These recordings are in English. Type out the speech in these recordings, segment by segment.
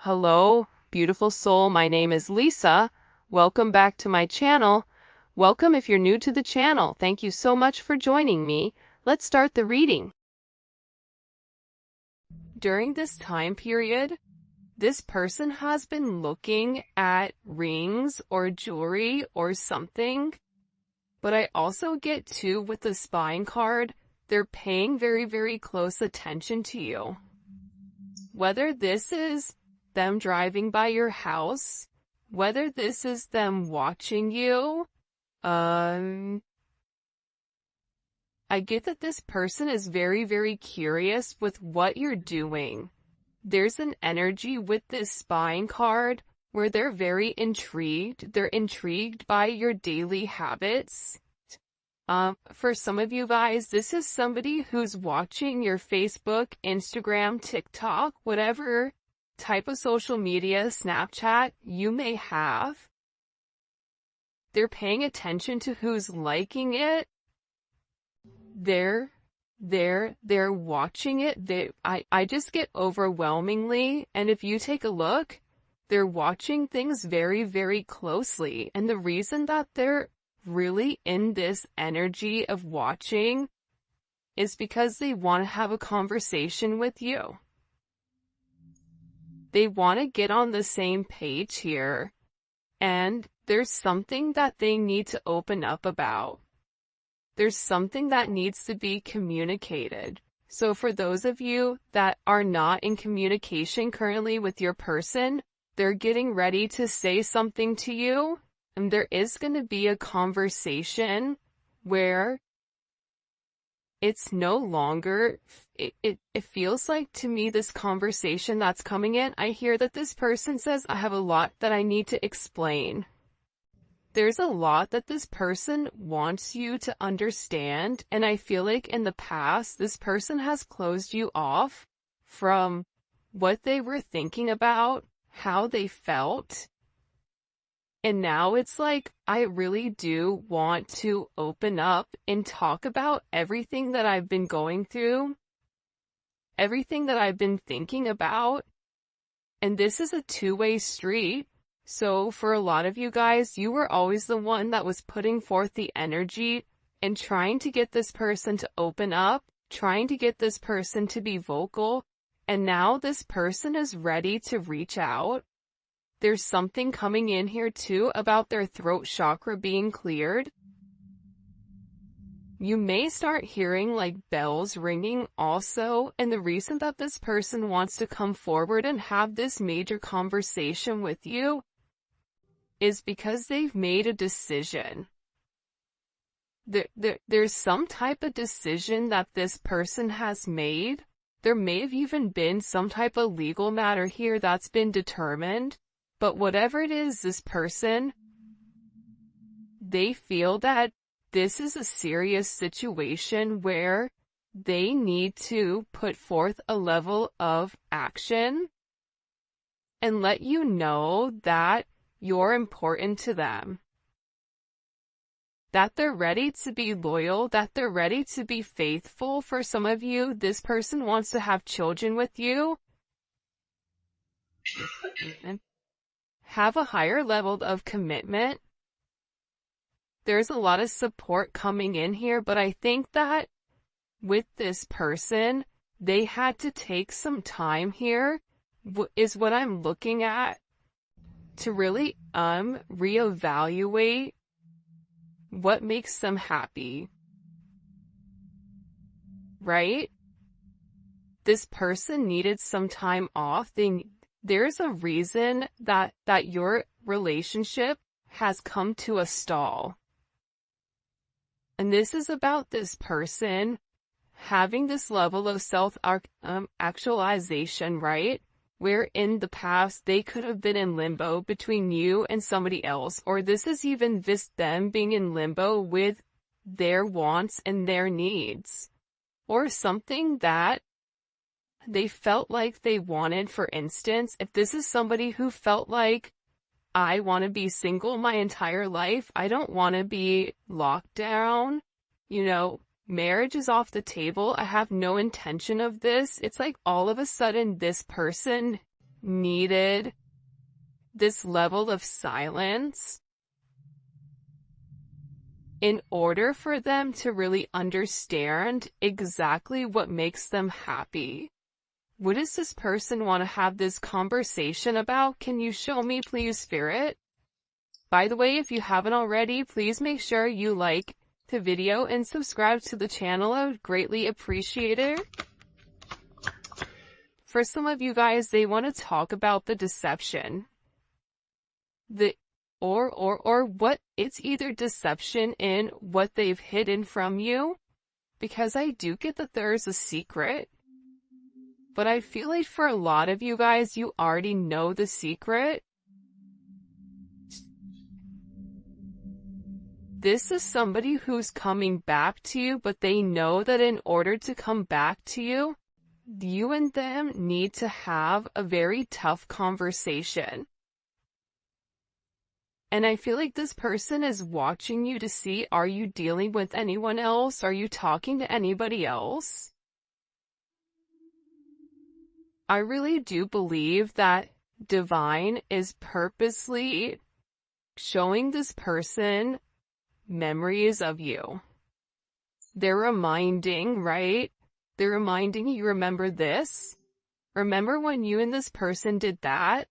Hello, beautiful soul. My name is Lisa. Welcome back to my channel. Welcome if you're new to the channel. Thank you so much for joining me. Let's start the reading. During this time period, this person has been looking at rings or jewelry or something. But I also get too with the spine card, they're paying very, very close attention to you. Whether this is them driving by your house, whether this is them watching you, I get that this person is very, very curious with what you're doing. There's an energy with this spine card where they're very intrigued. They're intrigued by your daily habits. For some of you guys, this is somebody who's watching your Facebook, Instagram, TikTok, whatever type of social media, Snapchat you may have. They're paying attention to who's liking it. They're watching it. I just get overwhelmingly, and if you take a look, they're watching things very, very closely. And the reason that they're really in this energy of watching is because they want to have a conversation with you. They want to get on the same page here, and there's something that they need to open up about. There's something that needs to be communicated. So for those of you that are not in communication currently with your person, they're getting ready to say something to you. And there is going to be a conversation where it's no longer, it feels like to me this conversation that's coming in, I hear that this person says, I have a lot that I need to explain. There's a lot that this person wants you to understand, and I feel like in the past, this person has closed you off from what they were thinking about, how they felt. And now it's like, I really do want to open up and talk about everything that I've been going through, everything that I've been thinking about. And this is a two-way street. So for a lot of you guys, you were always the one that was putting forth the energy and trying to get this person to open up, trying to get this person to be vocal. And now this person is ready to reach out. There's something coming in here too about their throat chakra being cleared. You may start hearing like bells ringing also, and the reason that this person wants to come forward and have this major conversation with you is because they've made a decision. There's some type of decision that this person has made. There may have even been some type of legal matter here that's been determined. But whatever it is, this person, they feel that this is a serious situation where they need to put forth a level of action and let you know that you're important to them. That they're ready to be loyal, that they're ready to be faithful. For some of you, this person wants to have children with you. Have a higher level of commitment. There's a lot of support coming in here, but I think that with this person, they had to take some time here, is what I'm looking at, to really reevaluate what makes them happy. Right? This person needed some time off. There's a reason that your relationship has come to a stall. And this is about this person having this level of self-actualization, right? Where in the past they could have been in limbo between you and somebody else, or this is even just them being in limbo with their wants and their needs, or something that they felt like they wanted. For instance, if this is somebody who felt like, I want to be single my entire life, I don't want to be locked down, marriage is off the table, I have no intention of this. It's like all of a sudden this person needed this level of silence in order for them to really understand exactly what makes them happy. What does this person want to have this conversation about? Can you show me, please, Spirit? By the way, if you haven't already, please make sure you like the video and subscribe to the channel. I would greatly appreciate it. For some of you guys, they want to talk about the deception. Or what, it's either deception in what they've hidden from you, because I do get that there's a secret, but I feel like for a lot of you guys, you already know the secret. This is somebody who's coming back to you, but they know that in order to come back to you, you and them need to have a very tough conversation. And I feel like this person is watching you to see, are you dealing with anyone else? Are you talking to anybody else? I really do believe that Divine is purposely showing this person memories of you. They're reminding, right? They're reminding you, remember this? Remember when you and this person did that?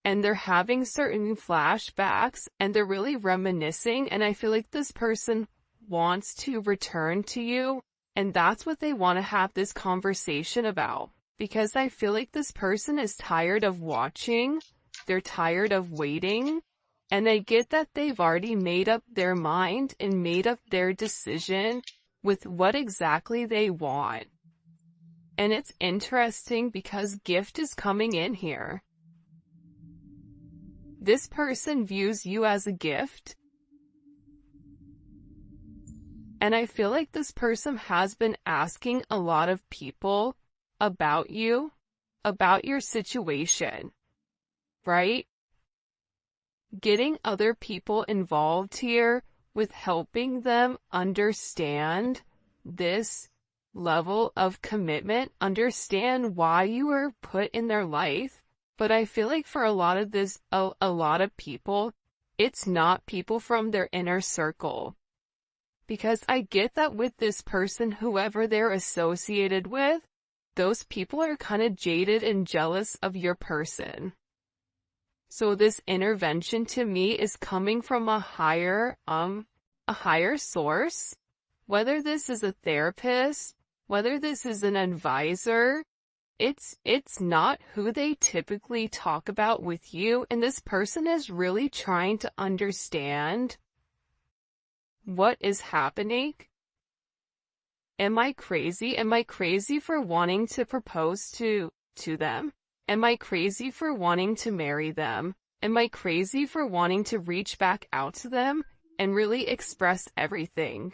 And they're having certain flashbacks and they're really reminiscing, and I feel like this person wants to return to you, and that's what they want to have this conversation about. Because I feel like this person is tired of watching, they're tired of waiting, and I get that they've already made up their mind and made up their decision with what exactly they want. And it's interesting because gift is coming in here. This person views you as a gift. And I feel like this person has been asking a lot of people about you, about your situation, right? Getting other people involved here with helping them understand this level of commitment, understand why you were put in their life. But I feel like for a lot of people, it's not people from their inner circle. Because I get that with this person, whoever they're associated with, those people are kind of jaded and jealous of your person. So this intervention to me is coming from a higher source. Whether this is a therapist, whether this is an advisor, it's not who they typically talk about with you, and this person is really trying to understand what is happening. Am I crazy? Am I crazy for wanting to propose to them? Am I crazy for wanting to marry them? Am I crazy for wanting to reach back out to them and really express everything?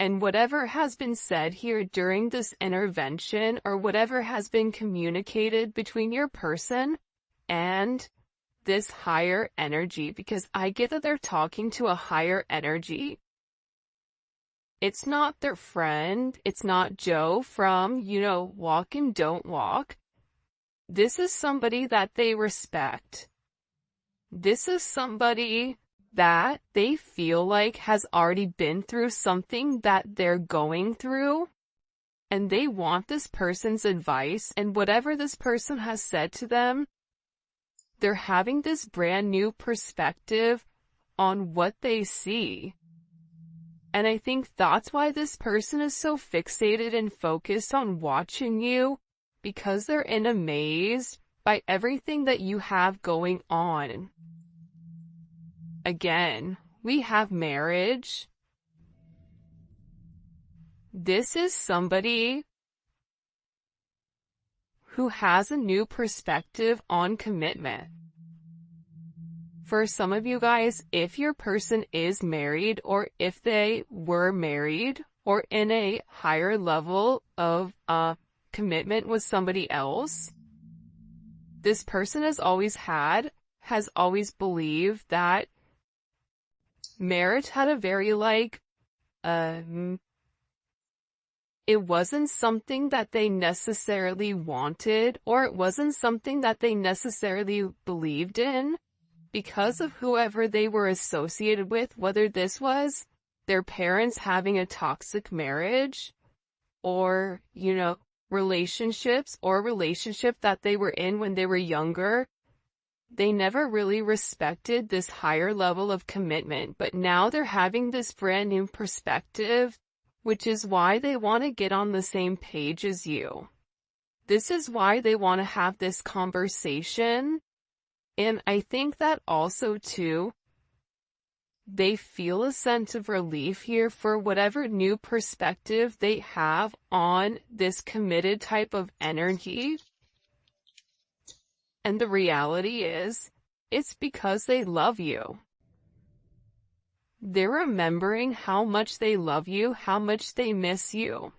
And whatever has been said here during this intervention, or whatever has been communicated between your person and this higher energy, because I get that they're talking to a higher energy. It's not their friend. It's not Joe from, Walk and Don't Walk. This is somebody that they respect. This is somebody that they feel like has already been through something that they're going through, and they want this person's advice, and whatever this person has said to them, they're having this brand new perspective on what they see. And I think that's why this person is so fixated and focused on watching you, because they're in a maze by everything that you have going on. Again, we have marriage. This is somebody who has a new perspective on commitment. For some of you guys, if your person is married, or if they were married, or in a higher level of commitment with somebody else, this person has always believed that marriage had a very It wasn't something that they necessarily wanted, or it wasn't something that they necessarily believed in because of whoever they were associated with, whether this was their parents having a toxic marriage, or, relationships, or a relationship that they were in when they were younger. They never really respected this higher level of commitment, but now they're having this brand new perspective, which is why they want to get on the same page as you. This is why they want to have this conversation. And I think that also too, they feel a sense of relief here for whatever new perspective they have on this committed type of energy. And the reality is, it's because they love you. They're remembering how much they love you, how much they miss you.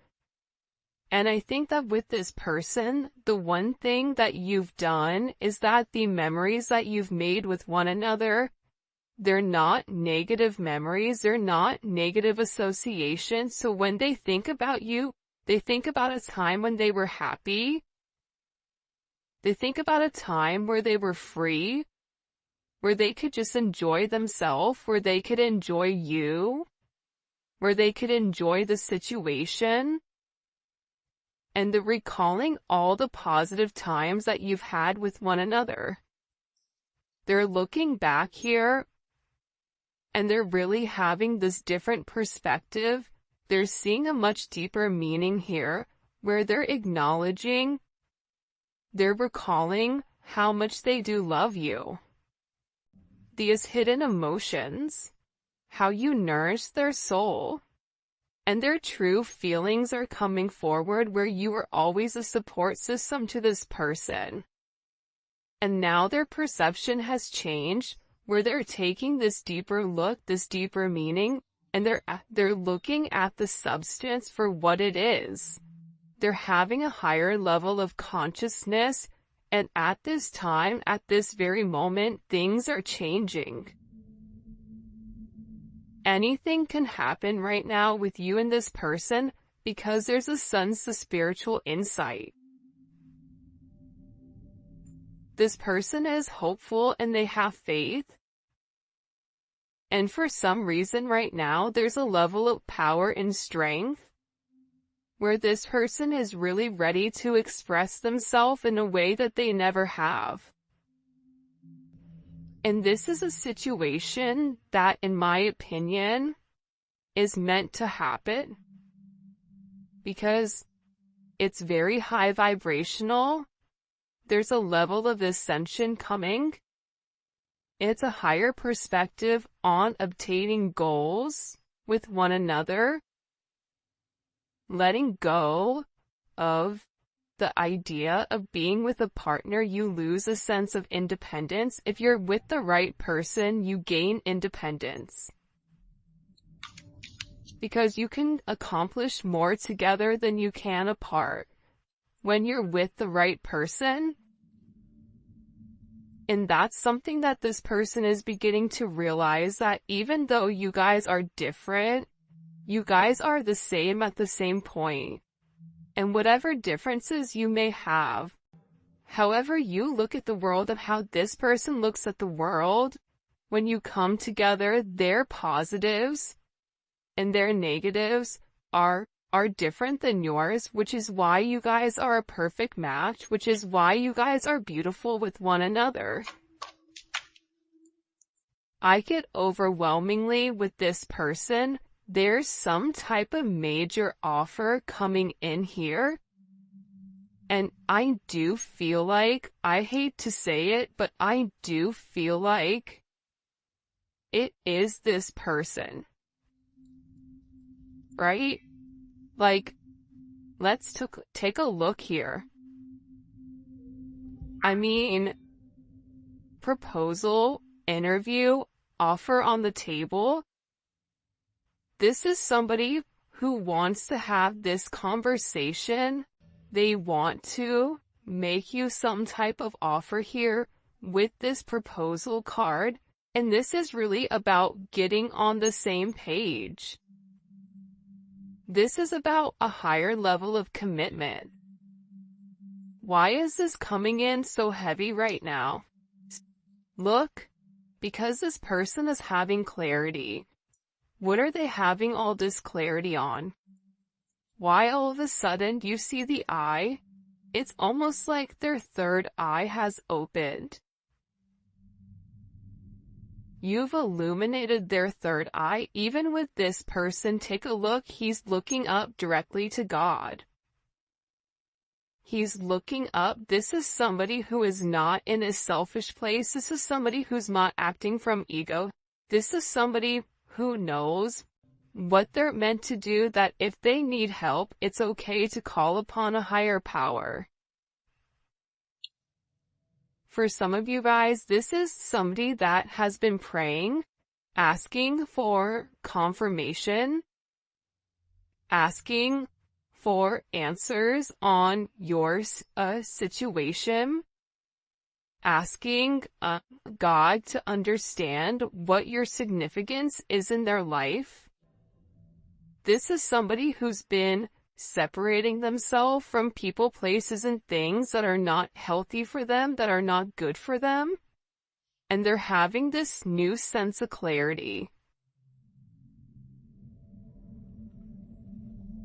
And I think that with this person, the one thing that you've done is that the memories that you've made with one another, they're not negative memories, they're not negative associations. So when they think about you, they think about a time when they were happy. They think about a time where they were free, where they could just enjoy themselves, where they could enjoy you, where they could enjoy the situation. And they're recalling all the positive times that you've had with one another. They're looking back here, and they're really having this different perspective. They're seeing a much deeper meaning here, where they're acknowledging, they're recalling how much they do love you. These hidden emotions, how you nourish their soul, and their true feelings are coming forward where you were always a support system to this person. And now their perception has changed, where they're taking this deeper look, this deeper meaning, and they're looking at the substance for what it is. They're having a higher level of consciousness, and at this time, at this very moment, things are changing. Anything can happen right now with you and this person because there's a sense of spiritual insight. This person is hopeful and they have faith. And for some reason right now, there's a level of power and strength where this person is really ready to express themselves in a way that they never have. And this is a situation that, in my opinion, is meant to happen because it's very high vibrational. There's a level of ascension coming. It's a higher perspective on obtaining goals with one another. Letting go of the idea of being with a partner, you lose a sense of independence. If you're with the right person, you gain independence. Because you can accomplish more together than you can apart. When you're with the right person, and that's something that this person is beginning to realize, that even though you guys are different, you guys are the same at the same point. And whatever differences you may have, however you look at the world and how this person looks at the world, when you come together, their positives and their negatives are different than yours, which is why you guys are a perfect match, which is why you guys are beautiful with one another. I get overwhelmingly with this person, there's some type of major offer coming in here. And I do feel like, I hate to say it, but I do feel like it is this person. Right? Like, let's take a look here. I mean, proposal, interview, offer on the table. This is somebody who wants to have this conversation. They want to make you some type of offer here with this proposal card. And this is really about getting on the same page. This is about a higher level of commitment. Why is this coming in so heavy right now? Look, because this person is having clarity. What are they having all this clarity on? Why all of a sudden you see the eye? It's almost like their third eye has opened. You've illuminated their third eye. Even with this person, take a look, he's looking up directly to God. He's looking up. This is somebody who is not in a selfish place. This is somebody who's not acting from ego. This is somebody who knows what they're meant to do, that if they need help, it's okay to call upon a higher power. For some of you guys, this is somebody that has been praying, asking for confirmation, asking for answers on your situation, asking God to understand what your significance is in their life. This is somebody who's been separating themselves from people, places, and things that are not healthy for them, that are not good for them. And they're having this new sense of clarity.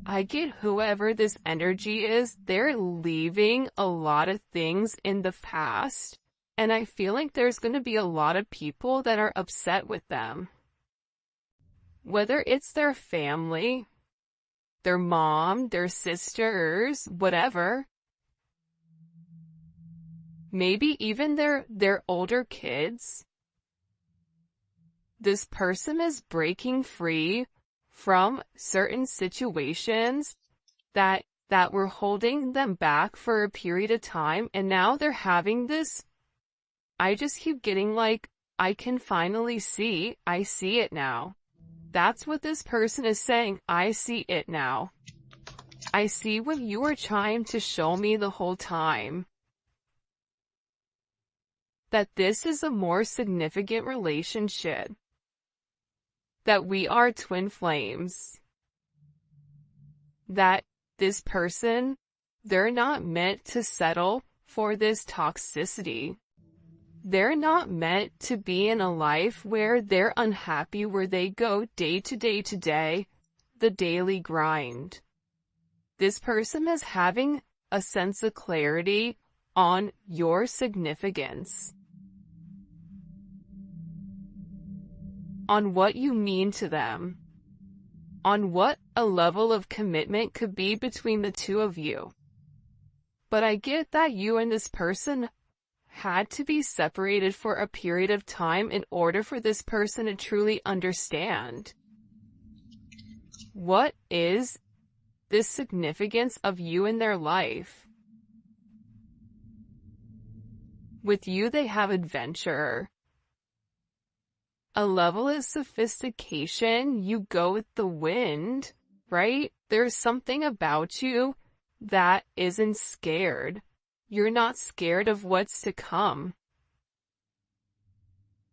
I get whoever this energy is, they're leaving a lot of things in the past. And I feel like there's going to be a lot of people that are upset with them. Whether it's their family, their mom, their sisters, whatever. Maybe even their older kids. This person is breaking free from certain situations that were holding them back for a period of time, and now they're having this. I just keep getting like, I can finally see, I see it now. That's what this person is saying. I see it now. I see what you were trying to show me the whole time. That this is a more significant relationship. That we are twin flames. That this person, they're not meant to settle for this toxicity. They're not meant to be in a life where they're unhappy, where they go day to day, the daily grind. This person is having a sense of clarity on your significance, on what you mean to them, on what a level of commitment could be between the two of you. But I get that you and this person had to be separated for a period of time in order for this person to truly understand what is the significance of you in their life. With you, they have adventure, a level of sophistication. You go with the wind, right? There's something about you that isn't scared. You're not scared of what's to come.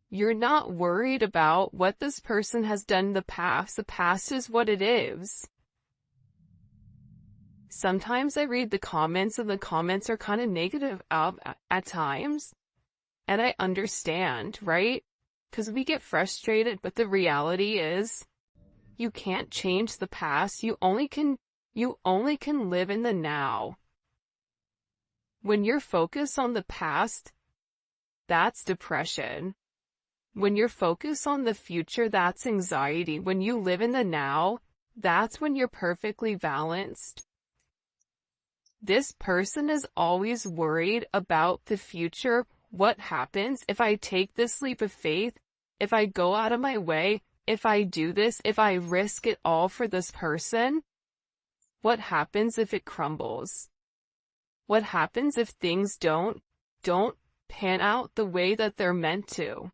You're not worried about what this person has done in the past. The past is what it is. Sometimes I read the comments, and the comments are kind of negative at times. And I understand, right? Because we get frustrated, but the reality is, you can't change the past. You only can live in the now. When you're focused on the past, that's depression. When you're focused on the future, that's anxiety. When you live in the now, that's when you're perfectly balanced. This person is always worried about the future. What happens if I take this leap of faith? If I go out of my way? If I do this? If I risk it all for this person? What happens if it crumbles? What happens if things don't pan out the way that they're meant to?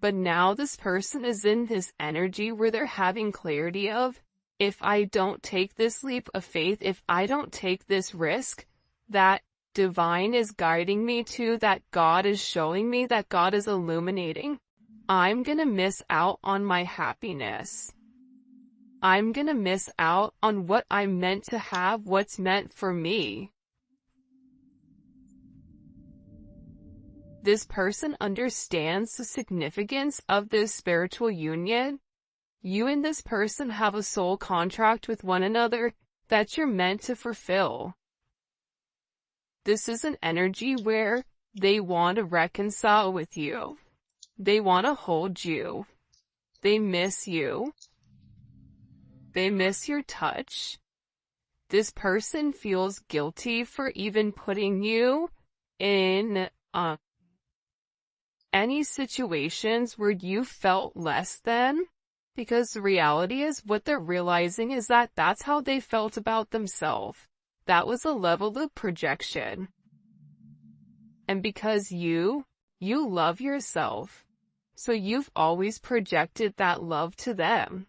But now this person is in this energy where they're having clarity of, if I don't take this leap of faith, if I don't take this risk, that divine is guiding me to, that God is showing me, that God is illuminating, I'm gonna miss out on my happiness. I'm gonna miss out on what I'm meant to have, what's meant for me. This person understands the significance of this spiritual union. You and this person have a soul contract with one another that you're meant to fulfill. This is an energy where they want to reconcile with you. They want to hold you. They miss you. They miss your touch. This person feels guilty for even putting you in any situations where you felt less than, because the reality is what they're realizing is that that's how they felt about themselves. That was a level of projection. And because you love yourself, so you've always projected that love to them.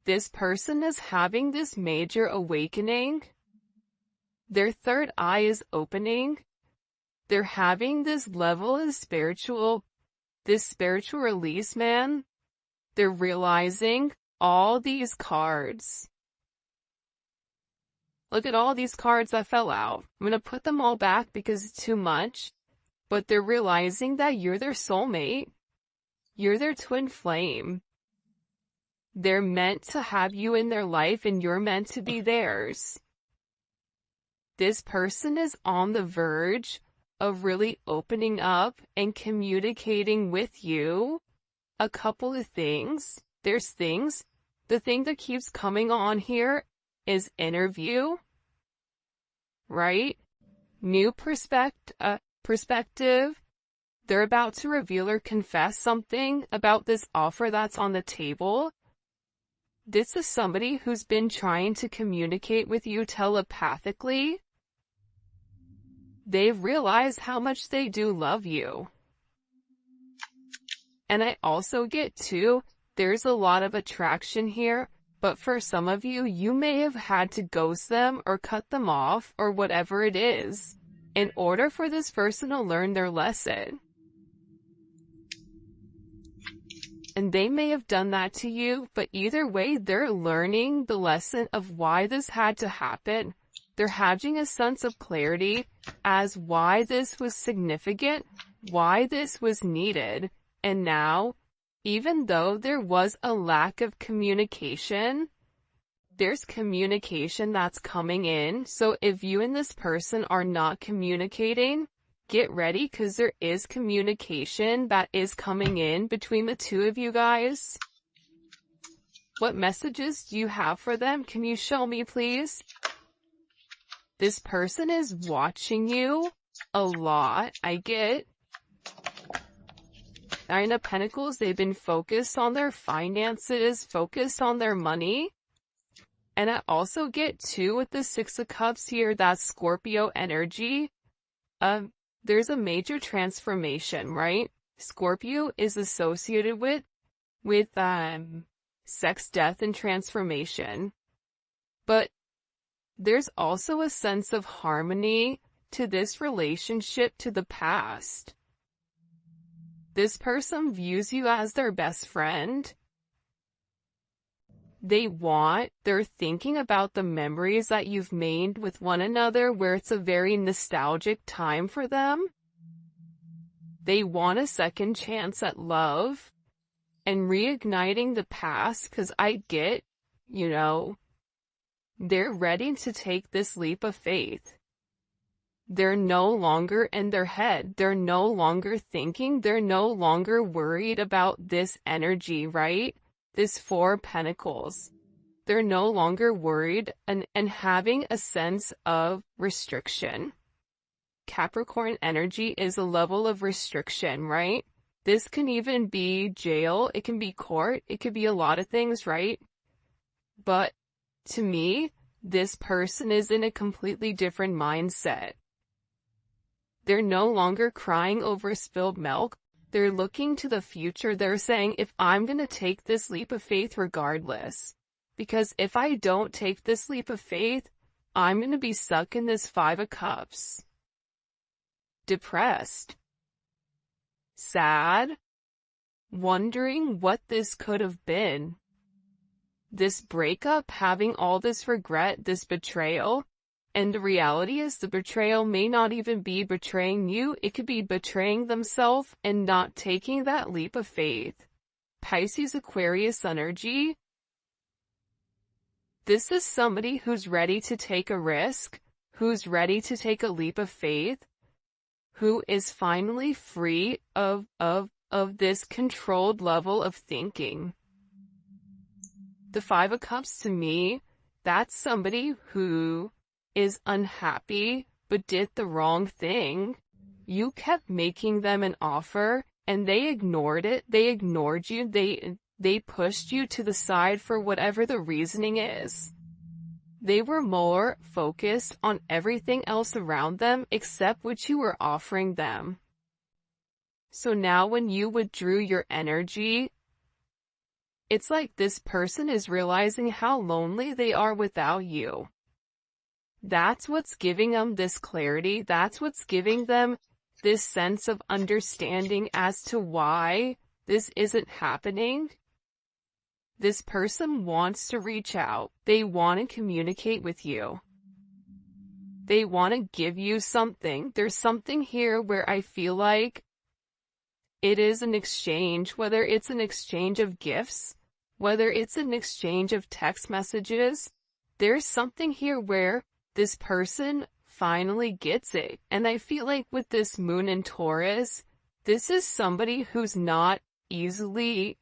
This person is having this major awakening. Their third eye is opening. They're having this level of spiritual release, man. They're realizing all these cards. Look at all these cards that fell out. I'm going to put them all back because it's too much. But they're realizing that you're their soulmate. You're their twin flame. They're meant to have you in their life and you're meant to be theirs. This person is on the verge of really opening up and communicating with you a couple of things. There's things. The thing that keeps coming on here is interview, right? New perspective. They're about to reveal or confess something about this offer that's on the table. This is somebody who's been trying to communicate with you telepathically. They've realized how much they do love you. And I also get too, there's a lot of attraction here, but for some of you, you may have had to ghost them or cut them off or whatever it is in order for this person to learn their lesson. And they may have done that to you, but either way, they're learning the lesson of why this had to happen. They're having a sense of clarity as why this was significant, why this was needed. And now, even though there was a lack of communication, there's communication that's coming in. So if you and this person are not communicating, get ready because there is communication that is coming in between the two of you guys. What messages do you have for them? Can you show me, please? This person is watching you a lot. I get Nine of Pentacles. They've been focused on their finances, focused on their money. And I also get two with the Six of Cups here, that's Scorpio energy. There's a major transformation, right? Scorpio is associated with sex, death, and transformation. But there's also a sense of harmony to this relationship to the past. This person views you as their best friend. They're thinking about the memories that you've made with one another where it's a very nostalgic time for them. They want a second chance at love and reigniting the past because I get, they're ready to take this leap of faith. They're no longer in their head. They're no longer thinking. They're no longer worried about this energy, right? This Four of Pentacles. They're no longer worried and having a sense of restriction. Capricorn energy is a level of restriction, right? This can even be jail. It can be court. It could be a lot of things, right? But to me, this person is in a completely different mindset. They're no longer crying over spilled milk. They're looking to the future. They're saying, if I'm going to take this leap of faith regardless, because if I don't take this leap of faith, I'm going to be stuck in this Five of Cups. Depressed. Sad. Wondering what this could have been. this breakup, having all this regret, this betrayal. And the reality is the betrayal may not even be betraying you. It could be betraying themselves and not taking that leap of faith. Pisces Aquarius energy. This is somebody who's ready to take a risk, who's ready to take a leap of faith, who is finally free of this controlled level of thinking. The Five of Cups, to me, that's somebody who is unhappy but did the wrong thing. You kept making them an offer and they ignored it. They ignored you. They pushed you to the side for whatever the reasoning is. They were more focused on everything else around them except what you were offering them. So now when you withdrew your energy, it's like this person is realizing how lonely they are without you. That's what's giving them this clarity. That's what's giving them this sense of understanding as to why this isn't happening. This person wants to reach out. They want to communicate with you. They want to give you something. There's something here where I feel like it is an exchange, whether it's an exchange of gifts, whether it's an exchange of text messages. There's something here where this person finally gets it. And I feel like with this moon in Taurus, this is somebody who's not easily,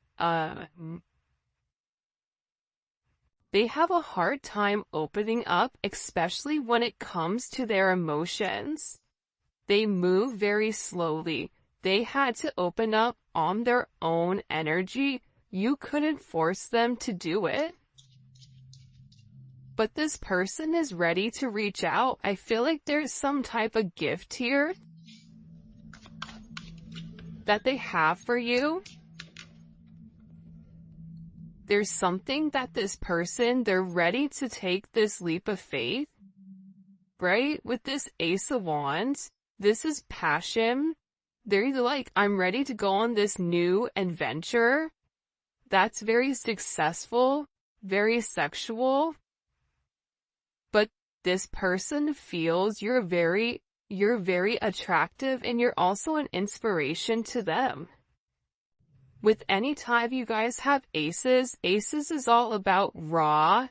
they have a hard time opening up, especially when it comes to their emotions. They move very slowly. They had to open up on their own energy. You couldn't force them to do it. But this person is ready to reach out. I feel like there's some type of gift here that they have for you. There's something that this person, they're ready to take this leap of faith, right? With this Ace of Wands, this is passion. They're like, I'm ready to go on this new adventure. That's very successful, very sexual. But this person feels you're very attractive and you're also an inspiration to them. With any time you guys have aces is all about raw,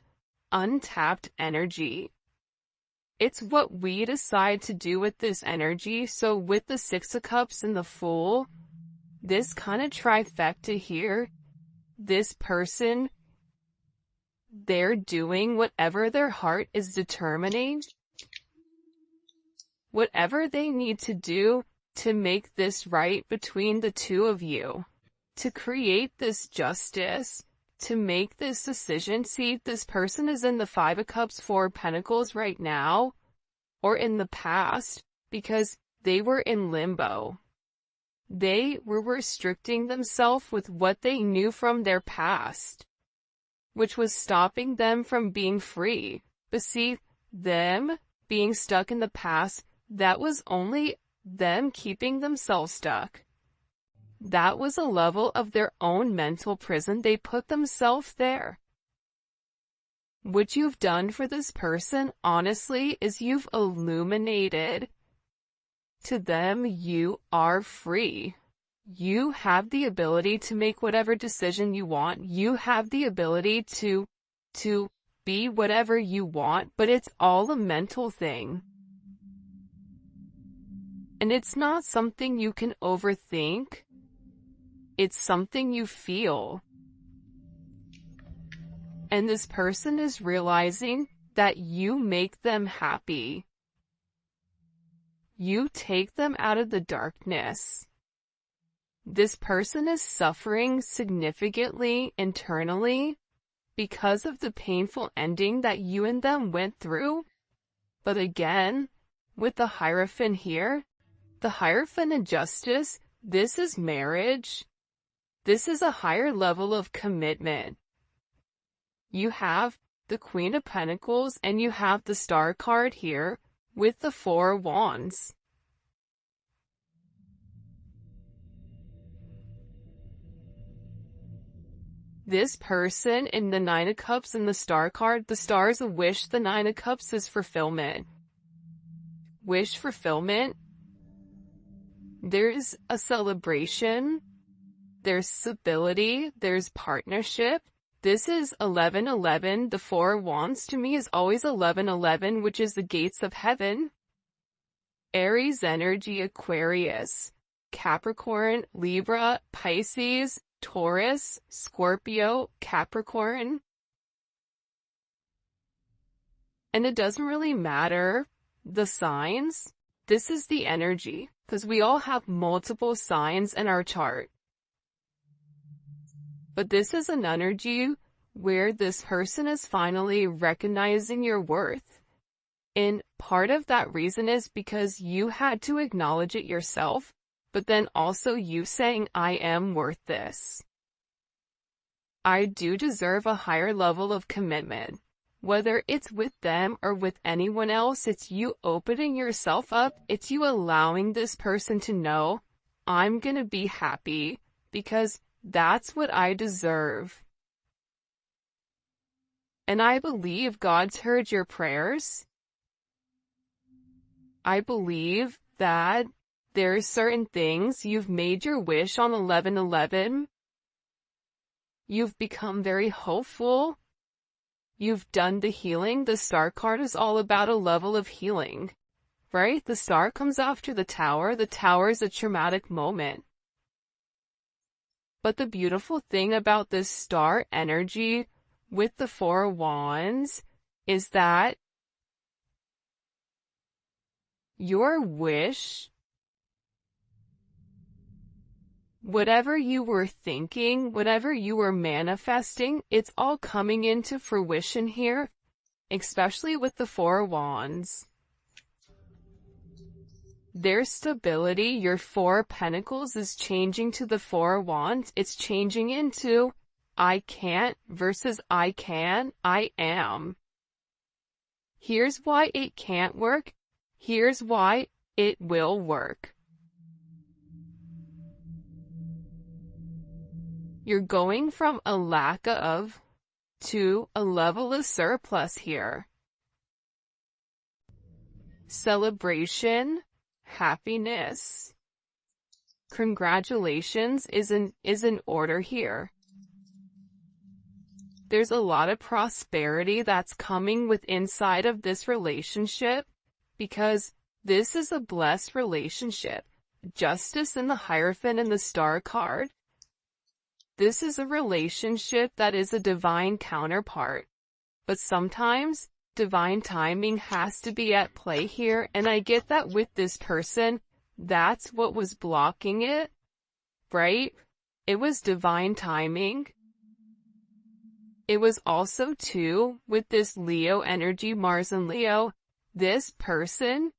untapped energy. It's what we decide to do with this energy. So with the Six of Cups and the Fool, this kind of trifecta here, this person, they're doing whatever their heart is determining, whatever they need to do to make this right between the two of you, to create this justice, to make this decision. See, this person is in the Five of Cups, Four of Pentacles right now, or in the past, because they were in limbo. They were restricting themselves with what they knew from their past, which was stopping them from being free. But see, them being stuck in the past, that was only them keeping themselves stuck. That was a level of their own mental prison. They put themselves there. What you've done for this person, honestly, is you've illuminated to them you are free. You have the ability to make whatever decision you want. You have the ability to be whatever you want, but it's all a mental thing. And it's not something you can overthink. It's something you feel. And this person is realizing that you make them happy. You take them out of the darkness. This person is suffering significantly internally because of the painful ending that you and them went through. But again, with the Hierophant here, the Hierophant and Justice, this is marriage. This is a higher level of commitment. You have the Queen of Pentacles and you have the Star card here with the Four of Wands. This person in the Nine of Cups and the Star card, the Star's a wish, the Nine of Cups is fulfillment. Wish fulfillment. There's a celebration. There's stability. There's partnership. This is 1111. The Four of Wands to me is always 1111, which is the gates of heaven. Aries energy, Aquarius, Capricorn, Libra, Pisces, Taurus, Scorpio, Capricorn. And it doesn't really matter the signs. This is the energy, because we all have multiple signs in our chart. But this is an energy where this person is finally recognizing your worth. And part of that reason is because you had to acknowledge it yourself, but then also you saying, I am worth this. I do deserve a higher level of commitment. Whether it's with them or with anyone else, it's you opening yourself up. It's you allowing this person to know, I'm gonna be happy because that's what I deserve. And I believe God's heard your prayers. I believe that there are certain things you've made your wish on 1111. You've become very hopeful. You've done the healing. The Star card is all about a level of healing, right? The Star comes after the Tower. The Tower is a traumatic moment. But the beautiful thing about this Star energy with the Four of Wands is that your wish, whatever you were thinking, whatever you were manifesting, it's all coming into fruition here, especially with the Four of Wands. There's stability. Your Four of Pentacles is changing to the Four of Wands. It's changing into I can't versus I can, I am. Here's why it can't work. Here's why it will work. You're going from a lack of to a level of surplus here. Celebration, happiness, congratulations is in order here. There's a lot of prosperity that's coming with inside of this relationship because this is a blessed relationship. Justice in the Hierophant and the Star card. This is a relationship that is a divine counterpart. But sometimes divine timing has to be at play here, and I get that with this person, that's what was blocking it, right? It was divine timing. It was also too, with this Leo energy, Mars and Leo, this person,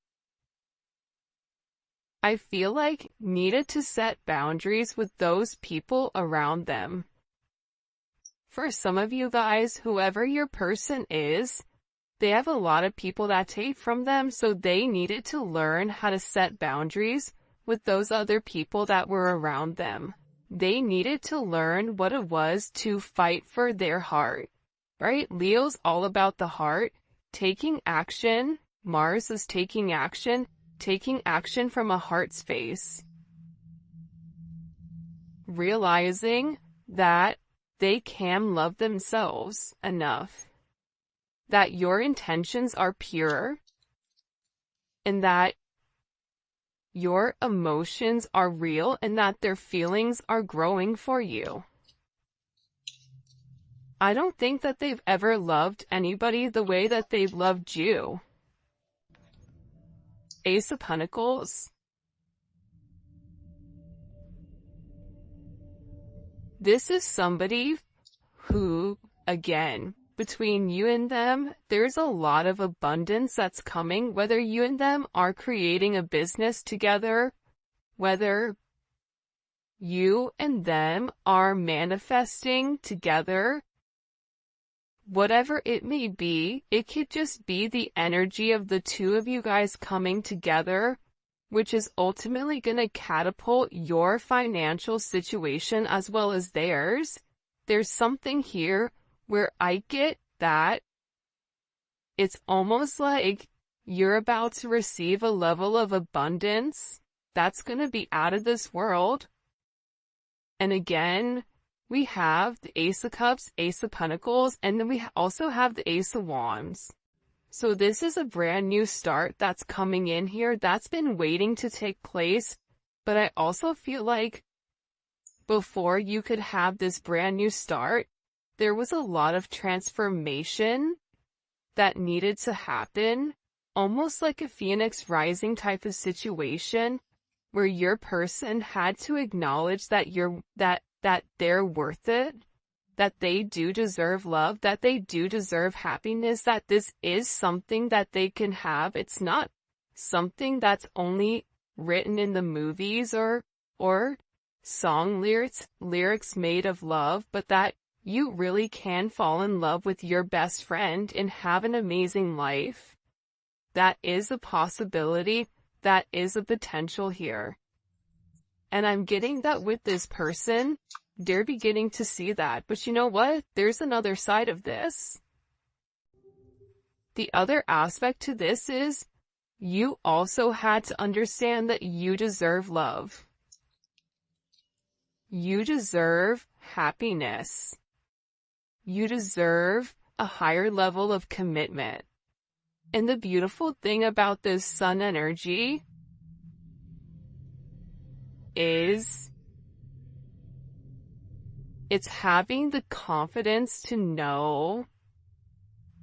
I feel like, needed to set boundaries with those people around them. For some of you guys, whoever your person is, they have a lot of people that take from them, so they needed to learn how to set boundaries with those other people that were around them. They needed to learn what it was to fight for their heart, right? Leo's all about the heart, taking action. Mars is taking action from a heart space. Realizing that they can love themselves enough, that your intentions are pure, and that your emotions are real, and that their feelings are growing for you. I don't think that they've ever loved anybody the way that they've loved you. Ace of Pentacles. This is somebody who, again, between you and them, there's a lot of abundance that's coming, whether you and them are creating a business together, whether you and them are manifesting together, whatever it may be, it could just be the energy of the two of you guys coming together, which is ultimately going to catapult your financial situation as well as theirs, there's something here where I get that it's almost like you're about to receive a level of abundance that's going to be out of this world. And again, we have the Ace of Cups, Ace of Pentacles, and then we also have the Ace of Wands. So this is a brand new start that's coming in here that's been waiting to take place. But I also feel like before you could have this brand new start, there was a lot of transformation that needed to happen, almost like a phoenix rising type of situation where your person had to acknowledge that that they're worth it, that they do deserve love, that they do deserve happiness, that this is something that they can have. It's not something that's only written in the movies or song lyrics made of love, but that you really can fall in love with your best friend and have an amazing life. That is a possibility. That is a potential here. And I'm getting that with this person, they're beginning to see that. But you know what? There's another side of this. The other aspect to this is you also had to understand that you deserve love. You deserve happiness. You deserve a higher level of commitment. And the beautiful thing about this sun energy is it's having the confidence to know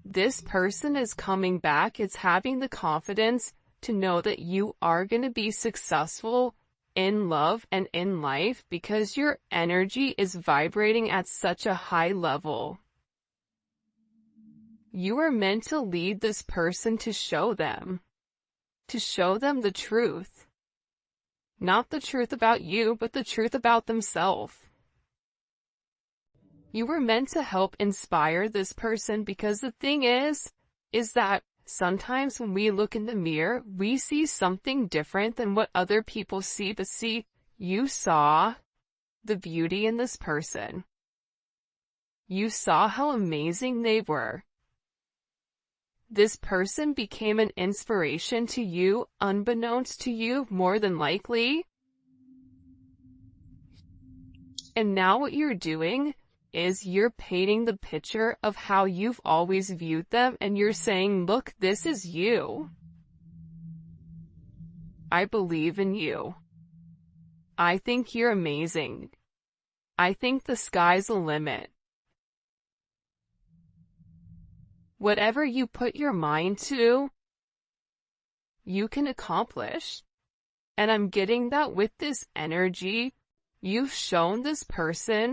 this person is coming back. It's having the confidence to know that you are going to be successful in love and in life because your energy is vibrating at such a high level. You are meant to lead this person to show them the truth. Not the truth about you, but the truth about themselves. You were meant to help inspire this person because the thing is that sometimes when we look in the mirror, we see something different than what other people see. But see, you saw the beauty in this person. You saw how amazing they were. This person became an inspiration to you, unbeknownst to you, more than likely. And now what you're doing is you're painting the picture of how you've always viewed them, and you're saying, look, this is you. I believe in you. I think you're amazing. I think the sky's the limit. Whatever you put your mind to, you can accomplish. And I'm getting that with this energy. You've shown this person